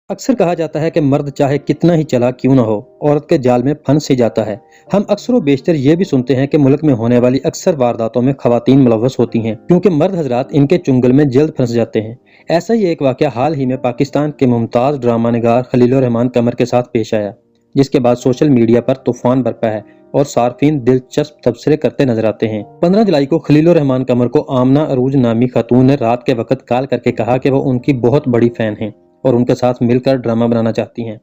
अक्सर कहा जाता है कि मर्द चाहे कितना ही चला क्यों ना हो, औरत के जाल में फंस ही जाता है। हम अक्सर व बेशतर ये भी सुनते हैं कि मुल्क में होने वाली अक्सर वारदातों में खवातीन मुलव्वस होती हैं, क्योंकि मर्द हजरात इनके चुंगल में जल्द फंस जाते हैं। ऐसा ही एक वाकया हाल ही में पाकिस्तान के मुमताज ड्रामा निगार खलीलुर रहमान कमर के साथ पेश आया, जिसके बाद सोशल मीडिया पर तूफान बरपा है और सार्फिन दिलचस्प तबसरे करते नजर आते हैं। 15 जुलाई को खलीलुर रहमान कमर को आमना अरूज नामी खातून ने रात के वक्त कॉल करके कहा कि वो उनकी बहुत बड़ी फैन हैं और उनके साथ मिलकर ड्रामा बनाना चाहती हैं।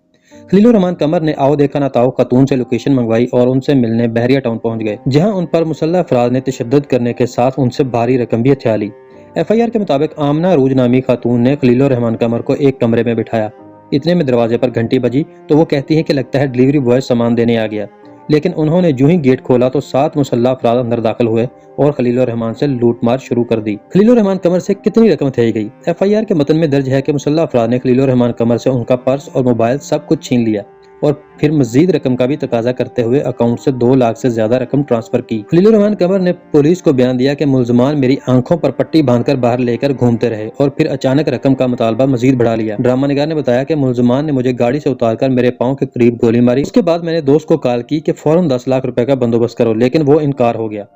खलीलुर रहमान कमर ने आओ देखा ना ताओ खातून से लोकेशन मंगवाई और उनसे मिलने बहरिया टाउन पहुंच गए, जहां उन पर मुसल्लह अफराद ने तशद्दुद करने के साथ उनसे भारी रकम भी हथिया ली। FIR के मुताबिक आमना अरूज नामी खातून ने खलीलुर रहमान कमर को एक कमरे में बिठाया। इतने में दरवाजे पर घंटी बजी तो वो कहती है कि लगता है डिलीवरी बॉय सामान देने आ गया, लेकिन उन्होंने जो ही गेट खोला तो 7 मुसल्लह अफराद अंदर दाखिल हुए और खलीलुर रहमान से लूटमार शुरू कर दी। खलीलुर रहमान कमर से कितनी रकम हथियाई गई? FIR के मतन में दर्ज है कि मुसल्लह अफराद ने खलीलुर रहमान कमर से उनका पर्स और मोबाइल सब कुछ छीन लिया और फिर मजीद रकम का भी तकाजा करते हुए अकाउंट से 2 लाख से ज्यादा रकम ट्रांसफर की। खलीलुर रहमान कमर ने पुलिस को बयान दिया कि मुलजमान मेरी आंखों पर पट्टी बांधकर बाहर लेकर घूमते रहे और फिर अचानक रकम का मुतालबा मजीद बढ़ा लिया। ड्रामा निगार ने बताया कि मुलजमान ने मुझे गाड़ी से उतारकर मेरे पाँव के करीब गोली मारी। उसके बाद मैंने दोस्त को कॉल की कि फौरन 10 लाख रुपए का बंदोबस्त करो, लेकिन वो इनकार हो गया।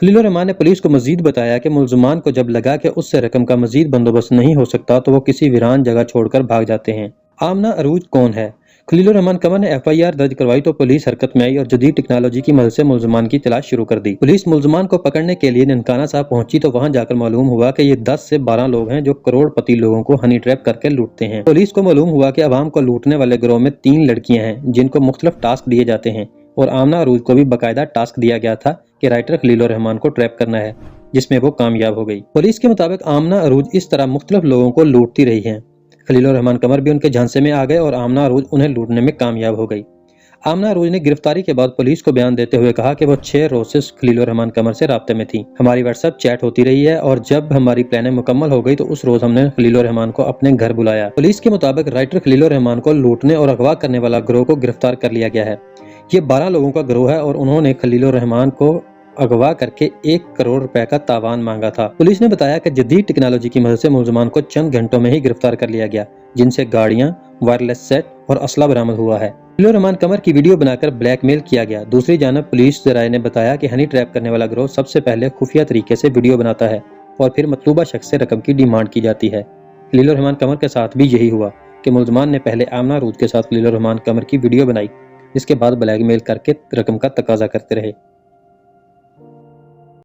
खलीलुर रहमान ने पुलिस को मजीद बताया कि मुलजमान को जब लगा कि उससे रकम का मजीद बंदोबस्त नहीं हो सकता तो वो किसी वीरान जगह छोड़कर भाग जाते हैं। आमना अरूज कौन है? खलीलुर रहमान कमर ने FIR दर्ज करवाई तो पुलिस हरकत में आई और जदीद टेक्नोलॉजी की मदद से मुलजमान की तलाश शुरू कर दी। पुलिस मुलजमान को पकड़ने के लिए ननकाना साहब पहुंची तो वहां जाकर मालूम हुआ कि ये 10 से 12 लोग हैं जो करोड़पति लोगों को हनी ट्रैप करके लूटते हैं। पुलिस को मालूम हुआ कि अवाम को लूटने वाले गिरोह में 3 लड़कियां हैं जिनको मुख्तलिफ टास्क दिए जाते हैं और आमना अरूज को भी बाकायदा टास्क दिया गया था कि राइटर खलीलुर रहमान को ट्रैप करना है, जिसमें वो कामयाब हो गई। पुलिस के मुताबिक आमना अरूज इस तरह मुख्तलिफ लोगों को लूटती रही है। खलीलुर रहमान कमर भी उनके झांसे में आ गए और आमना अरूज उन्हें लूटने में कामयाब हो गई। आमना अरूज ने गिरफ्तारी के बाद पुलिस को बयान देते हुए कहा कि वो 6 रोज से खलीलुर रहमान कमर से राब्ते में थी। हमारी व्हाट्सएप चैट होती रही है और जब हमारी प्लानिंग मुकम्मल हो गई तो उस रोज हमने खलीलुर रहमान को अपने घर बुलाया। पुलिस के मुताबिक राइटर खलीलुर रहमान को लूटने और अगवा करने वाला गिरोह को गिरफ्तार कर लिया गया है। ये 12 लोगों का गिरोह है और उन्होंने खलीलुर रहमान को अगवा करके 1 करोड़ रुपए का तावान मांगा था। पुलिस ने बताया कि जदीद टेक्नोलॉजी की मदद से मुलजमान को चंद घंटों में ही गिरफ्तार कर लिया गया, जिनसे गाड़ियां, वायरलेस सेट और असला बरामद हुआ है। खलीलुर रहमान कमर की वीडियो बनाकर ब्लैकमेल किया गया। दूसरी जानब पुलिस जराये ने बताया कि हनी ट्रैप करने वाला गिरोह सबसे पहले खुफिया तरीके से वीडियो बनाता है और फिर मतलूबा शख्स से रकम की डिमांड की जाती है। खलीलुर रहमान कमर के साथ भी यही हुआ कि मुलजमान ने पहले आमना अरूज के साथ खलीलुर रहमान कमर की वीडियो बनाई, जिसके बाद ब्लैकमेल करके रकम का तकाजा करते रहे।